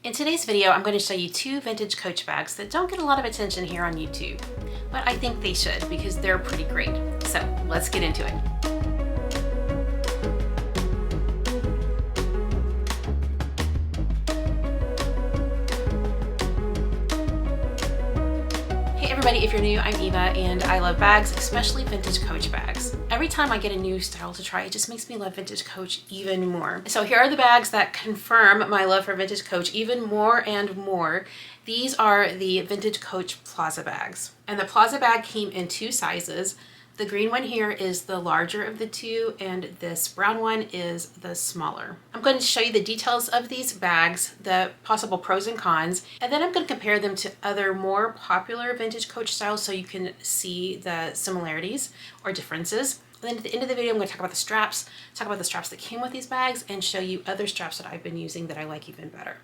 In today's video, I'm going to show you two vintage Coach bags that don't get a lot of attention here on YouTube, but I think they should because they're pretty great. So let's get into it. Hey everybody, if you're new, I'm Eva and I love bags, especially vintage Coach bags. Every time I get a new style to try, it just makes me love vintage Coach even more. So here are the bags that confirm my love for vintage Coach even more and more. These are the Vintage Coach Plaza bags. And the Plaza bag came in two sizes. The green one here is the larger of the two, and this brown one is the smaller. I'm going to show you the details of these bags, the possible pros and cons, and then I'm going to compare them to other more popular vintage Coach styles so you can see the similarities or differences. And then at the end of the video, I'm going to talk about the straps that came with these bags, and show you other straps that I've been using that I like even better.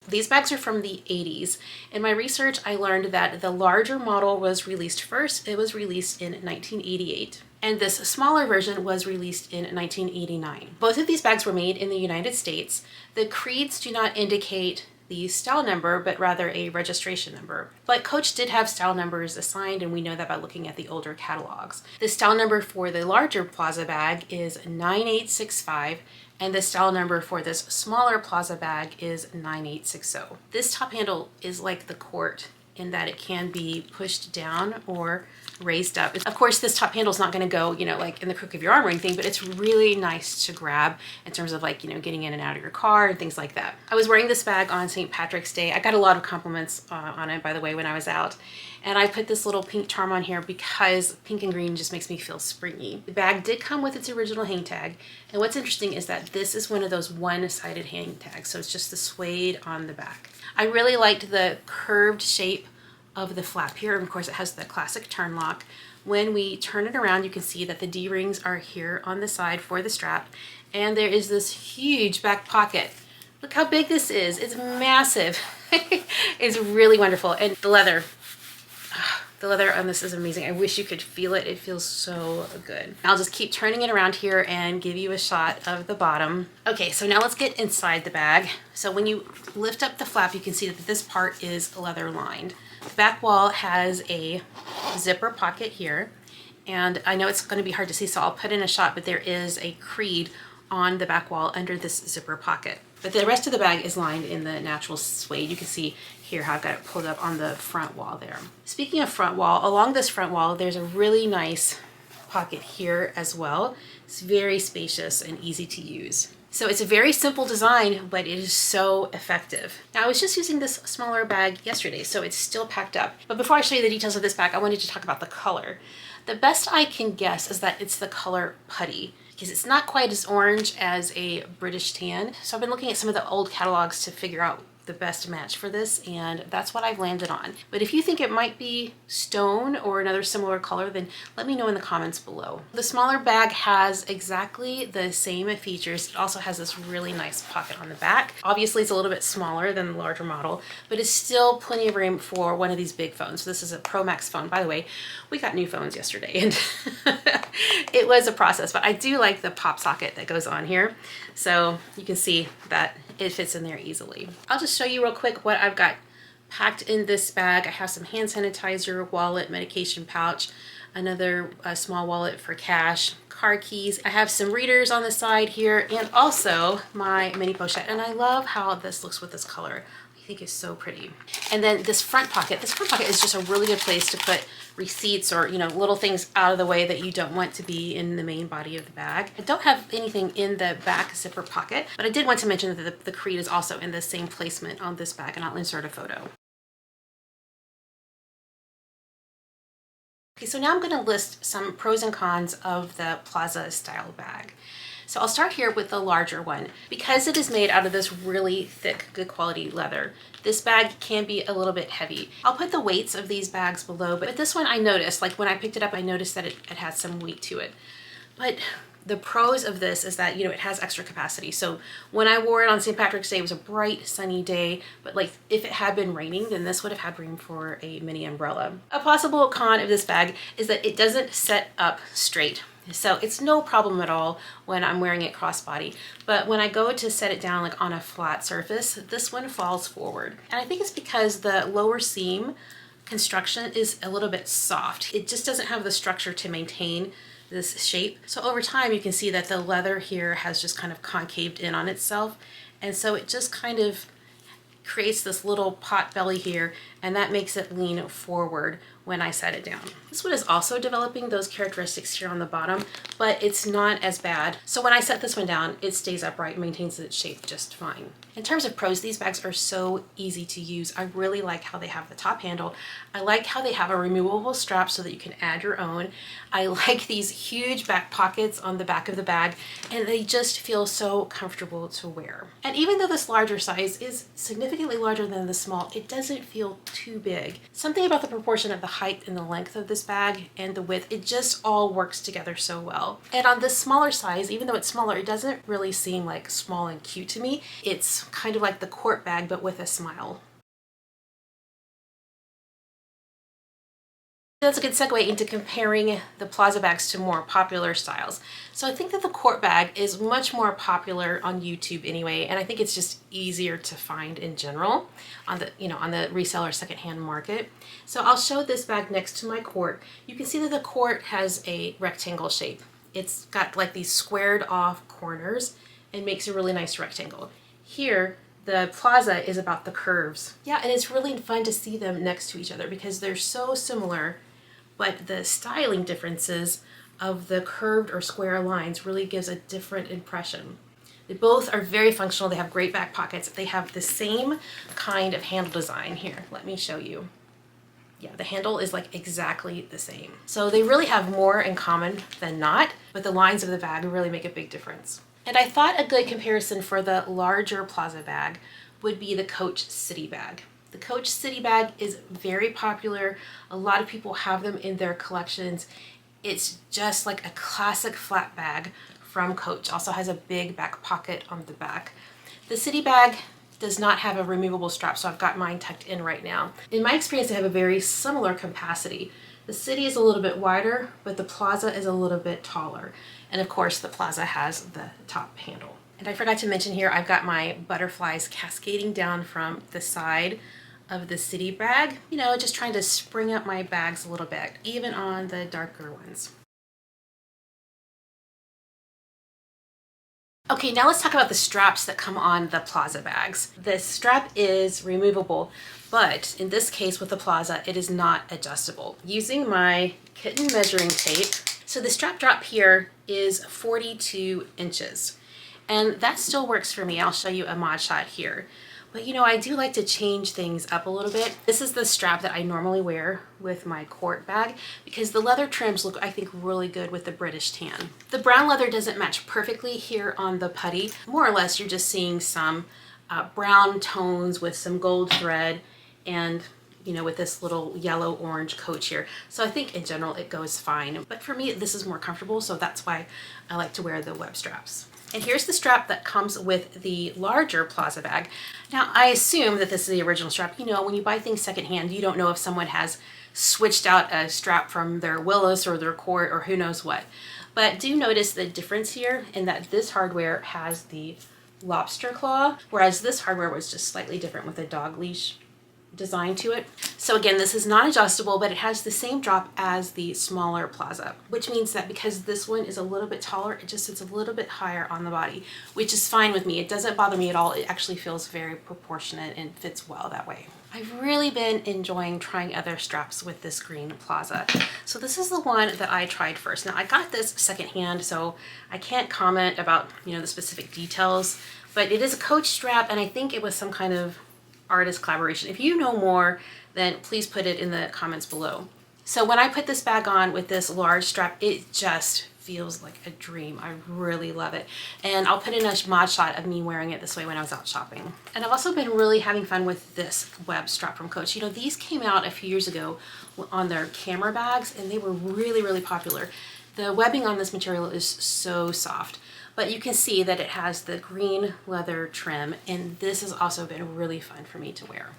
These bags are from the 80s. In my research, I learned that the larger model was released first. It was released in 1988. And this smaller version was released in 1989. Both of these bags were made in the United States. The creeds do not indicate the style number, but rather a registration number. But Coach did have style numbers assigned, and we know that by looking at the older catalogs. The style number for the larger Plaza bag is 9865, and the style number for this smaller Plaza bag is 9860. This top handle is like the Court in that it can be pushed down or raised up. Of course, this top handle is not going to go, like in the crook of your arm or anything, but it's really nice to grab in terms of like, getting in and out of your car and things like that. I was wearing this bag on St. Patrick's Day. I got a lot of compliments on it, by the way, when I was out. And I put this little pink charm on here because pink and green just makes me feel springy. The bag did come with its original hang tag. And what's interesting is that this is one of those one-sided hang tags. So it's just the suede on the back. I really liked the curved shape of the flap here. And of course, it has the classic turn lock. When we turn it around, you can see that the D-rings are here on the side for the strap. And there is this huge back pocket. Look how big this is. It's massive. It's really wonderful. And the leather on this is amazing. I wish you could feel it. It feels so good. I'll just keep turning it around here and give you a shot of the bottom. Okay, so now let's get inside the bag. So when you lift up the flap, you can see that this part is leather lined. The back wall has a zipper pocket here, and I know it's going to be hard to see, so I'll put in a shot, but there is a creed on the back wall under this zipper pocket. But the rest of the bag is lined in the natural suede. You can see here how I've got it pulled up on the front wall there. Speaking of front wall, along this front wall, there's a really nice pocket here as well. It's very spacious and easy to use. So it's a very simple design, but it is so effective. Now I was just using this smaller bag yesterday, so it's still packed up. But before I show you the details of this bag, I wanted to talk about the color. The best I can guess is that it's the color putty, because it's not quite as orange as a British tan. So I've been looking at some of the old catalogs to figure out the best match for this, and that's what I've landed on. But if you think it might be stone or another similar color, then let me know in the comments below. The smaller bag has exactly the same features. It also has this really nice pocket on the back. Obviously it's a little bit smaller than the larger model, but it's still plenty of room for one of these big phones. So this is a Pro Max phone. By the way, we got new phones yesterday, and it was a process, but I do like the pop socket that goes on here. So you can see that it fits in there easily. I'll just show you real quick what I've got packed in this bag. I have some hand sanitizer, wallet, medication pouch, another small wallet for cash, car keys. I have some readers on the side here, and also my mini pochette. And I love how this looks with this color. I think it's so pretty. And then this front pocket is just a really good place to put receipts or, little things out of the way that you don't want to be in the main body of the bag. I don't have anything in the back zipper pocket, but I did want to mention that the creed is also in the same placement on this bag, and I'll insert a photo. Okay, so now I'm going to list some pros and cons of the Plaza style bag. So I'll start here with the larger one. Because it is made out of this really thick, good quality leather, this bag can be a little bit heavy. I'll put the weights of these bags below, but this one I noticed, like when I picked it up, I noticed that it had some weight to it. But the pros of this is that, it has extra capacity. So when I wore it on St. Patrick's Day, it was a bright, sunny day, but like if it had been raining, then this would have had room for a mini umbrella. A possible con of this bag is that it doesn't set up straight. So it's no problem at all when I'm wearing it crossbody. But when I go to set it down like on a flat surface, this one falls forward. And I think it's because the lower seam construction is a little bit soft. It just doesn't have the structure to maintain this shape. So over time you can see that the leather here has just kind of concaved in on itself. And so it just kind of creates this little pot belly here, and that makes it lean forward when I set it down. This one is also developing those characteristics here on the bottom, but it's not as bad. So when I set this one down, it stays upright, maintains its shape just fine. In terms of pros, these bags are so easy to use. I really like how they have the top handle. I like how they have a removable strap so that you can add your own. I like these huge back pockets on the back of the bag, and they just feel so comfortable to wear. And even though this larger size is significantly larger than the small, it doesn't feel too big. Something about the proportion of the height and the length of this bag and the width, it just all works together so well. And on this smaller size, even though it's smaller, it doesn't really seem like small and cute to me. It's kind of like the court bag, but with a smile. That's a good segue into comparing the Plaza bags to more popular styles. So I think that the court bag is much more popular on YouTube anyway, and I think it's just easier to find in general on the, on the reseller secondhand market. So I'll show this bag next to my court. You can see that the court has a rectangle shape. It's got like these squared off corners and makes a really nice rectangle. Here, the Plaza is about the curves. Yeah, and it's really fun to see them next to each other because they're so similar, but the styling differences of the curved or square lines really gives a different impression. They both are very functional. They have great back pockets. They have the same kind of handle design here. Let me show you. Yeah, the handle is like exactly the same. So they really have more in common than not, but the lines of the bag really make a big difference. And I thought a good comparison for the larger Plaza bag would be the Coach City bag. The Coach City bag is very popular. A lot of people have them in their collections. It's just like a classic flat bag from Coach. Also has a big back pocket on the back. The City bag does not have a removable strap, so I've got mine tucked in right now. In my experience, they have a very similar capacity. The City is a little bit wider, but the Plaza is a little bit taller. And of course, the Plaza has the top handle. And I forgot to mention here, I've got my butterflies cascading down from the side of the City bag, just trying to spring up my bags a little bit, even on the darker ones. Okay, now let's talk about the straps that come on the Plaza bags. The strap is removable, but in this case with the Plaza, it is not adjustable. Using my kitten measuring tape, so the strap drop here is 42 inches, and that still works for me. I'll show you a mod shot here. But I do like to change things up a little bit. This is the strap that I normally wear with my court bag because the leather trims look, I think, really good with the British tan. The brown leather doesn't match perfectly here on the putty. More or less, you're just seeing some brown tones with some gold thread and with this little yellow orange coach here. So I think in general it goes fine. But for me, this is more comfortable, so that's why I like to wear the web straps. And here's the strap that comes with the larger Plaza bag. Now, I assume that this is the original strap. When you buy things secondhand, you don't know if someone has switched out a strap from their Willis or their Court or who knows what. But do notice the difference here in that this hardware has the lobster claw, whereas this hardware was just slightly different with a dog leash design to it. So again, this is not adjustable, but it has the same drop as the smaller Plaza, which means that because this one is a little bit taller, it just sits a little bit higher on the body, which is fine with me. It doesn't bother me at all. It actually feels very proportionate and fits well that way. I've really been enjoying trying other straps with this green Plaza. So this is the one that I tried first. Now I got this secondhand, so I can't comment about, the specific details, but it is a Coach strap, and I think it was some kind of artist collaboration. If you know more, then please put it in the comments below. So when I put this bag on with this large strap, it just feels like a dream. I really love it. And I'll put in a mod shot of me wearing it this way when I was out shopping. And I've also been really having fun with this web strap from Coach. These came out a few years ago on their camera bags, and they were really, really popular. The webbing on this material is so soft. But you can see that it has the green leather trim, and this has also been really fun for me to wear.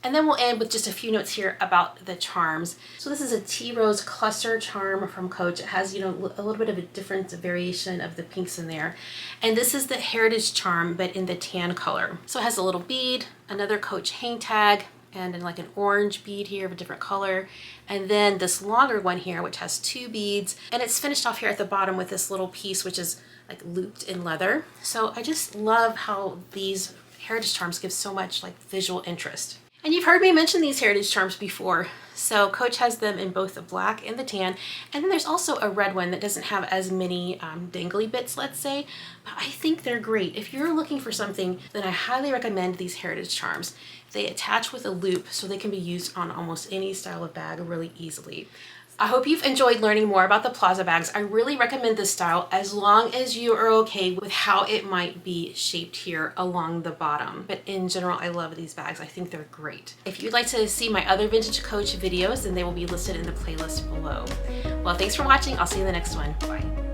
And then we'll end with just a few notes here about the charms. So this is a tea rose cluster charm from Coach. It has, you know, a little bit of a different variation of the pinks in there. And this is the heritage charm, but in the tan color. So it has a little bead, another Coach hang tag, and then like an orange bead here of a different color. And then this longer one here, which has 2 beads. And it's finished off here at the bottom with this little piece, which is like looped in leather. So I just love how these heritage charms give so much like visual interest. And you've heard me mention these heritage charms before. So Coach has them in both the black and the tan. And then there's also a red one that doesn't have as many dangly bits, let's say. But I think they're great. If you're looking for something, then I highly recommend these heritage charms. They attach with a loop so they can be used on almost any style of bag really easily. I hope you've enjoyed learning more about the Plaza bags. I really recommend this style as long as you are okay with how it might be shaped here along the bottom. But in general, I love these bags. I think they're great. If you'd like to see my other Vintage Coach videos, then they will be listed in the playlist below. Well, thanks for watching. I'll see you in the next one. Bye.